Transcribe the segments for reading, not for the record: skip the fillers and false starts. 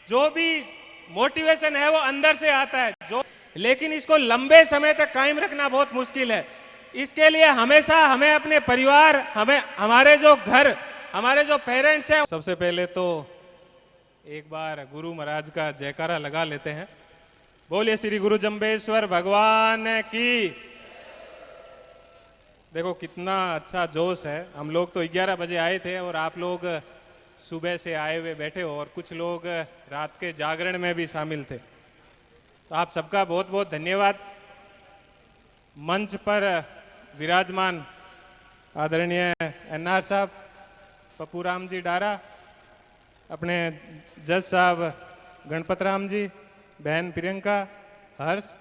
जो भी मोटिवेशन है वो अंदर से आता है, जो लेकिन इसको लंबे समय तक कायम रखना बहुत मुश्किल है। इसके लिए हमेशा हमें अपने परिवार, हमें हमारे जो घर, हमारे जो पेरेंट्स हैं, सबसे पहले तो एक बार गुरु महाराज का जयकारा लगा लेते हैं। बोलिए श्री गुरु जंबेश्वर भगवान की। देखो कितना अच्छा जोश है। हम लोग तो 11 बजे आए थे और आप लोग सुबह से आए हुए बैठे हो और कुछ लोग रात के जागरण में भी शामिल थे। तो आप सबका बहुत बहुत धन्यवाद। मंच पर विराजमान आदरणीय एनआर साहब, पप्पू राम जी डारा, अपने जज साहब गणपत राम जी, बहन प्रियंका, हर्ष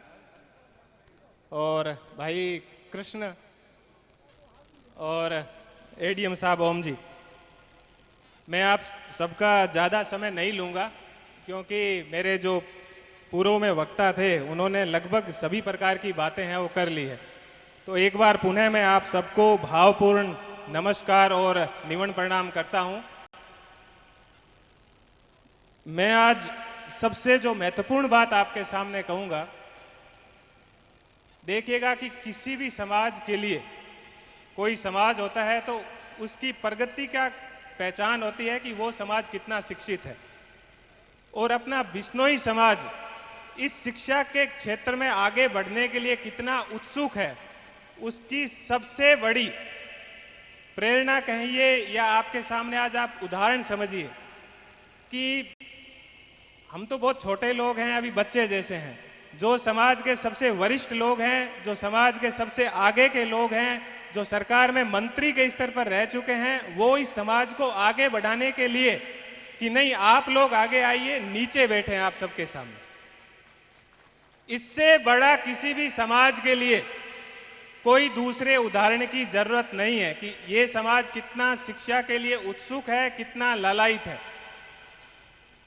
और भाई कृष्ण और एडीएम साहब ओम जी। मैं आप सबका ज़्यादा समय नहीं लूँगा क्योंकि मेरे जो पूर्व में वक्ता थे उन्होंने लगभग सभी प्रकार की बातें हैं वो कर ली है। तो एक बार पुनः मैं आप सबको भावपूर्ण नमस्कार और निमन प्रणाम करता हूँ। मैं आज सबसे जो महत्वपूर्ण बात आपके सामने कहूँगा, देखिएगा कि किसी भी समाज के लिए, कोई समाज होता है तो उसकी प्रगति का पहचान होती है कि वो समाज कितना शिक्षित है। और अपना बिश्नोई समाज इस शिक्षा के क्षेत्र में आगे बढ़ने के लिए कितना उत्सुक है, उसकी सबसे बड़ी प्रेरणा कहिए या आपके सामने आज आप उदाहरण समझिए कि हम तो बहुत छोटे लोग हैं, अभी बच्चे जैसे हैं। जो समाज के सबसे वरिष्ठ लोग हैं, जो समाज के सबसे आगे के लोग हैं, जो सरकार में मंत्री के स्तर पर रह चुके हैं, वो इस समाज को आगे बढ़ाने के लिए कि नहीं आप लोग आगे आइए, नीचे बैठे हैं आप सबके सामने। इससे बड़ा किसी भी समाज के लिए कोई दूसरे उदाहरण की जरूरत नहीं है कि ये समाज कितना शिक्षा के लिए उत्सुक है, कितना लालायित है।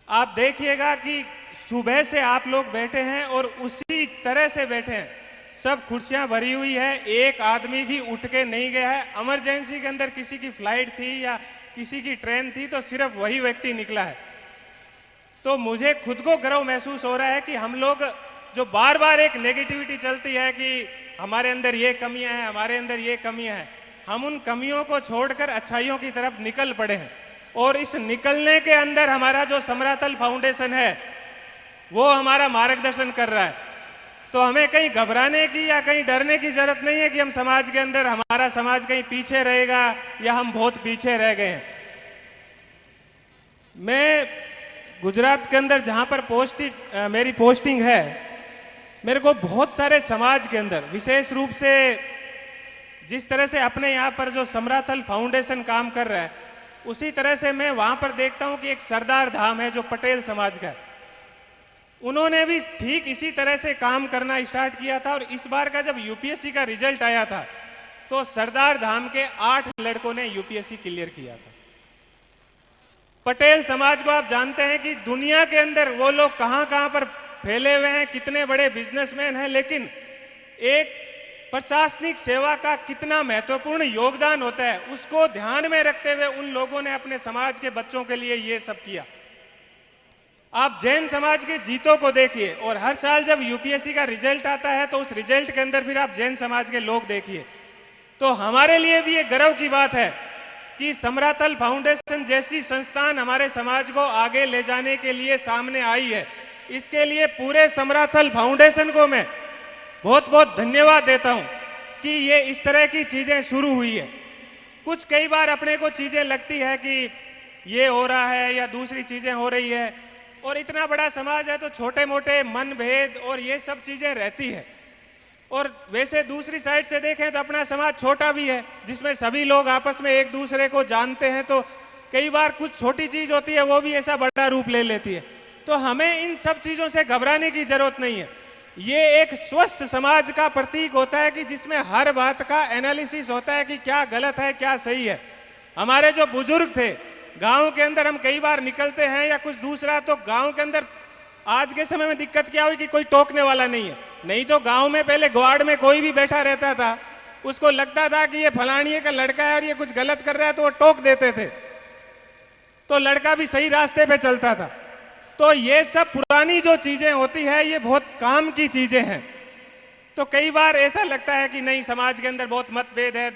आप देखिएगा कि सुबह से आप लोग बैठे हैं और उसी तरह से बैठे हैं, सब कुर्सियां भरी हुई है, एक आदमी भी उठ के नहीं गया है। इमरजेंसी के अंदर किसी की फ्लाइट थी या किसी की ट्रेन थी तो सिर्फ वही व्यक्ति निकला है। तो मुझे खुद को गर्व महसूस हो रहा है कि हम लोग जो बार बार एक नेगेटिविटी चलती है कि हमारे अंदर ये कमियां हैं, हमारे अंदर ये कमियां हैं, हम उन कमियों को छोड़कर अच्छाइयों की तरफ निकल पड़े हैं। और इस निकलने के अंदर हमारा जो समरातल फाउंडेशन है वो हमारा मार्गदर्शन कर रहा है। तो हमें कहीं घबराने की या कहीं डरने की जरूरत नहीं है कि हम समाज के अंदर, हमारा समाज कहीं पीछे रहेगा या हम बहुत पीछे रह गए हैं। मैं गुजरात के अंदर जहां पर मेरी पोस्टिंग है, मेरे को बहुत सारे समाज के अंदर, विशेष रूप से जिस तरह से अपने यहाँ पर जो समरातल फाउंडेशन काम कर रहा है, उसी तरह से मैं वहां पर देखता हूं कि एक सरदार धाम है जो पटेल समाज का है। उन्होंने भी ठीक इसी तरह से काम करना स्टार्ट किया था। और इस बार का जब यूपीएससी का रिजल्ट आया था तो सरदार धाम के 8 लड़कों ने यूपीएससी क्लियर किया था। पटेल समाज को आप जानते हैं कि दुनिया के अंदर वो लोग कहां कहां पर फैले हुए हैं, कितने बड़े बिजनेसमैन हैं, लेकिन एक प्रशासनिक सेवा का कितना महत्वपूर्ण योगदान होता है उसको ध्यान में रखते हुए उन लोगों ने अपने समाज के बच्चों के लिए ये सब किया। आप जैन समाज के जीतों को देखिए और हर साल जब यूपीएससी का रिजल्ट आता है तो उस रिजल्ट के अंदर फिर आप जैन समाज के लोग देखिए। तो हमारे लिए भी ये गर्व की बात है कि समरातल फाउंडेशन जैसी संस्थान हमारे समाज को आगे ले जाने के लिए सामने आई है। इसके लिए पूरे समरातल फाउंडेशन को मैं बहुत बहुत धन्यवाद देता हूं कि ये इस तरह की चीजें शुरू हुई है। कुछ कई बार अपने को चीजें लगती है कि ये हो रहा है या दूसरी चीजें हो रही है, और इतना बड़ा समाज है तो छोटे मोटे मनभेद और ये सब चीजें रहती है। और वैसे दूसरी साइड से देखें तो अपना समाज छोटा भी है जिसमें सभी लोग आपस में एक दूसरे को जानते हैं, तो कई बार कुछ छोटी चीज होती है वो भी ऐसा बड़ा रूप ले लेती है। तो हमें इन सब चीजों से घबराने की जरूरत नहीं है। ये एक स्वस्थ समाज का प्रतीक होता है कि जिसमें हर बात का एनालिसिस होता है कि क्या गलत है क्या सही है। हमारे जो बुजुर्ग थे, गांव के अंदर हम कई बार निकलते हैं या कुछ दूसरा, तो गांव के अंदर आज के समय में दिक्कत क्या हुई कि कोई टोकने वाला नहीं है। नहीं तो गांव में पहले ग्वाड़ में कोई भी बैठा रहता था, उसको लगता था कि ये फलानिए का लड़का है और ये कुछ गलत कर रहा है तो वो टोक देते थे, तो लड़का भी सही रास्ते पे चलता था। तो ये सब पुरानी जो चीजें होती है ये बहुत काम की चीजें हैं। तो कई बार ऐसा लगता है कि नहीं, समाज के अंदर बहुत मतभेद है,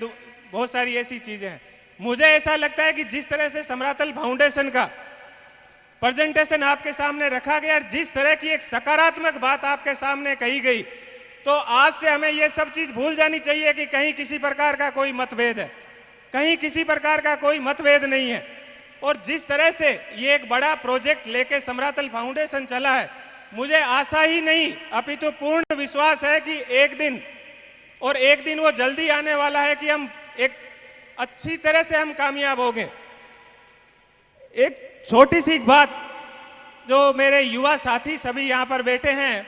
बहुत सारी ऐसी चीजें हैं। मुझे ऐसा लगता है कि जिस तरह से समरातल फाउंडेशन का प्रेजेंटेशन आपके सामने रखा गया और जिस तरह की एक सकारात्मक बात आपके सामने कही गई, तो आज से हमें ये सब चीज भूल जानी चाहिए कि कहीं किसी प्रकार का कोई मतभेद है, कहीं किसी प्रकार का कोई मतभेद नहीं है। और जिस तरह से ये एक बड़ा प्रोजेक्ट लेके समरातल फाउंडेशन चला है, मुझे आशा ही नहीं अपितु पूर्ण विश्वास है कि एक दिन वो जल्दी आने वाला है कि हम एक अच्छी तरह से हम कामयाब होंगे। एक छोटी सी बात जो मेरे युवा साथी सभी यहाँ पर बैठे हैं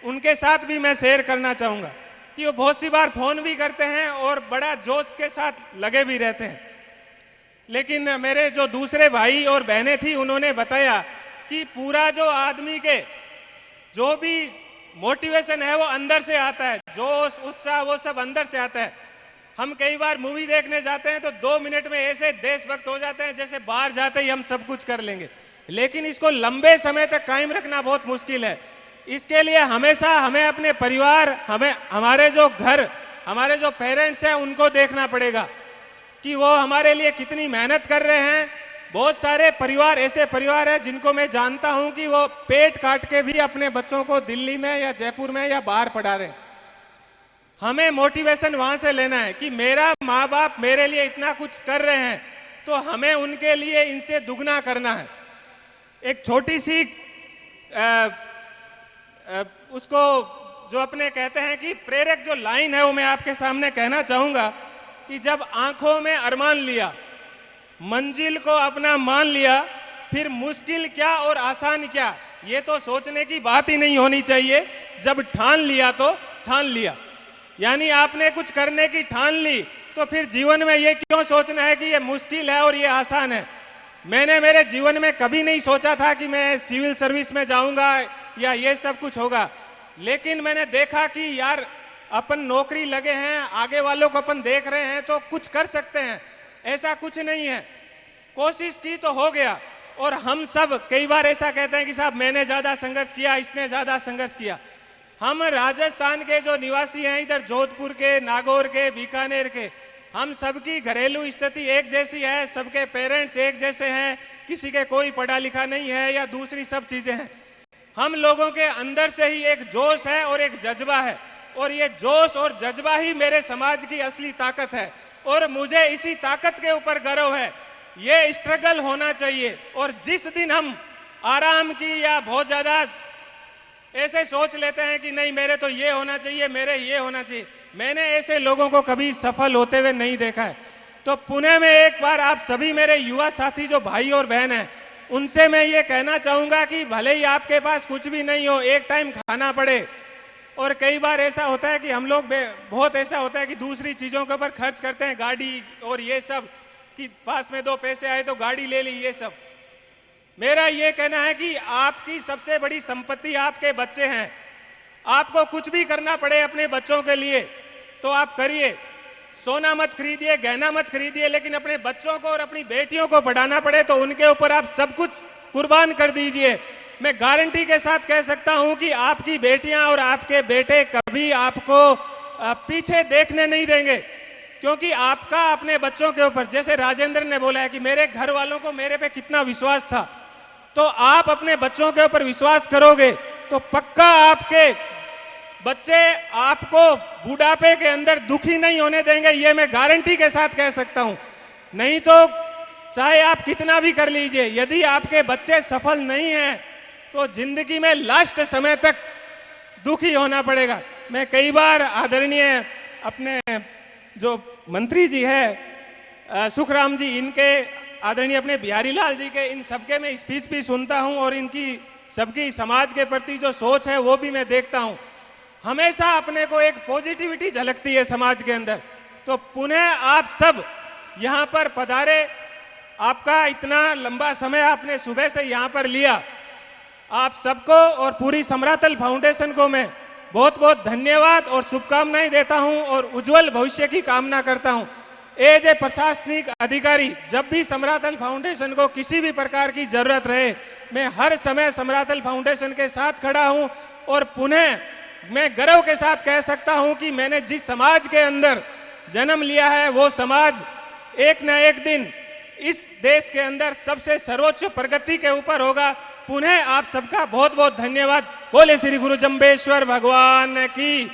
उनके साथ भी मैं शेयर करना चाहूँगा कि वो बहुत सी बार फोन भी करते हैं और बड़ा जोश के साथ लगे भी रहते हैं, लेकिन मेरे जो दूसरे भाई और बहनें थी उन्होंने बताया कि पूरा जो आदमी के जो भी मोटिवेशन है वो अंदर से आता है, जोश उत्साह वो सब अंदर से आता है। हम कई बार मूवी देखने जाते हैं तो 2 मिनट में ऐसे देशभक्त हो जाते हैं जैसे बाहर जाते ही हम सब कुछ कर लेंगे, लेकिन इसको लंबे समय तक कायम रखना बहुत मुश्किल है। इसके लिए हमेशा हमें अपने परिवार, हमारे जो घर, हमारे जो पेरेंट्स हैं उनको देखना पड़ेगा कि वो हमारे लिए कितनी मेहनत कर रहे हैं। बहुत सारे परिवार ऐसे परिवार हैं जिनको मैं जानता हूं कि वो पेट काट के भी अपने बच्चों को दिल्ली में या जयपुर में या बाहर पढ़ा रहे हैं। हमें मोटिवेशन वहां से लेना है कि मेरा माँ बाप मेरे लिए इतना कुछ कर रहे हैं तो हमें उनके लिए इनसे दुगना करना है। एक छोटी सी उसको जो अपने कहते हैं कि प्रेरक जो लाइन है वो मैं आपके सामने कहना चाहूंगा कि जब आंखों में अरमान लिया, मंजिल को अपना मान लिया, फिर मुश्किल क्या और आसान क्या, ये तो सोचने की बात ही नहीं होनी चाहिए। जब ठान लिया तो ठान लिया, यानी आपने कुछ करने की ठान ली तो फिर जीवन में ये क्यों सोचना है कि ये मुश्किल है और ये आसान है। मैंने मेरे जीवन में कभी नहीं सोचा था कि मैं सिविल सर्विस में जाऊंगा या ये सब कुछ होगा, लेकिन मैंने देखा कि यार अपन नौकरी लगे हैं, आगे वालों को अपन देख रहे हैं तो कुछ कर सकते हैं, ऐसा कुछ नहीं है। कोशिश की तो हो गया। और हम सब कई बार ऐसा कहते हैं कि साहब मैंने ज्यादा संघर्ष किया, इसने ज्यादा संघर्ष किया। हम राजस्थान के जो निवासी हैं, इधर जोधपुर के, नागौर के, बीकानेर के, हम सबकी घरेलू स्थिति एक जैसी है, सबके पेरेंट्स एक जैसे हैं, किसी के कोई पढ़ा लिखा नहीं है या दूसरी सब चीजें हैं। हम लोगों के अंदर से ही एक जोश है और एक जज्बा है, और ये जोश और जज्बा ही मेरे समाज की असली ताकत है और मुझे इसी ताकत के ऊपर गर्व है। ये स्ट्रगल होना चाहिए, और जिस दिन हम आराम की या बहुत ज्यादा ऐसे सोच लेते हैं कि नहीं मेरे तो ये होना चाहिए, मेरे ये होना चाहिए, मैंने ऐसे लोगों को कभी सफल होते हुए नहीं देखा है। तो पुणे में एक बार आप सभी मेरे युवा साथी जो भाई और बहन हैं उनसे मैं ये कहना चाहूंगा कि भले ही आपके पास कुछ भी नहीं हो, एक टाइम खाना पड़े, और कई बार ऐसा होता है कि हम लोग बहुत ऐसा होता है कि दूसरी चीजों के ऊपर खर्च करते हैं, गाड़ी और ये सब, कि पास में 2 पैसे आए तो गाड़ी ले ली, ये सब। मेरा ये कहना है कि आपकी सबसे बड़ी संपत्ति आपके बच्चे हैं। आपको कुछ भी करना पड़े अपने बच्चों के लिए तो आप करिए, सोना मत खरीदिए, गहना मत खरीदिए, लेकिन अपने बच्चों को और अपनी बेटियों को पढ़ाना पड़े तो उनके ऊपर आप सब कुछ कुर्बान कर दीजिए। मैं गारंटी के साथ कह सकता हूं कि आपकी बेटियां और आपके बेटे कभी आपको पीछे देखने नहीं देंगे, क्योंकि आपका अपने बच्चों के ऊपर, जैसे राजेंद्र ने बोला है कि मेरे घर वालों को मेरे पे कितना विश्वास था, तो आप अपने बच्चों के ऊपर विश्वास करोगे तो पक्का आपके बच्चे आपको बुढ़ापे के अंदर दुखी नहीं होने देंगे, ये मैं गारंटी के साथ कह सकता हूं। नहीं तो चाहे आप कितना भी कर लीजिए, यदि आपके बच्चे सफल नहीं हैं तो जिंदगी में लास्ट समय तक दुखी होना पड़ेगा। मैं कई बार आदरणीय अपने जो मंत्री जी है सुखराम जी, इनके आदरणीय अपने बिहारी लाल जी के, इन सबके मैं स्पीच भी सुनता हूं और इनकी सबकी समाज के प्रति जो सोच है वो भी मैं देखता हूं। हमेशा अपने को एक पॉजिटिविटी झलकती है समाज के अंदर। तो पुनः आप सब यहाँ पर पधारे, आपका इतना लंबा समय आपने सुबह से यहाँ पर लिया, आप सबको और पूरी समरातल फाउंडेशन को मैं बहुत बहुत धन्यवाद और शुभकामनाएं देता हूं और उज्जवल भविष्य की कामना करता हूं। एज ए प्रशासनिक अधिकारी, जब भी समरातल फाउंडेशन को किसी भी प्रकार की जरूरत रहे मैं हर समय समरातल फाउंडेशन के साथ खड़ा हूं और पुनः मैं गर्व के साथ कह सकता हूं कि मैंने जिस समाज के अंदर जन्म लिया है वो समाज एक न एक दिन इस देश के अंदर सबसे सर्वोच्च प्रगति के ऊपर होगा। पुनः आप सबका बहुत बहुत धन्यवाद। बोले श्री गुरु जंबेश्वर भगवान की।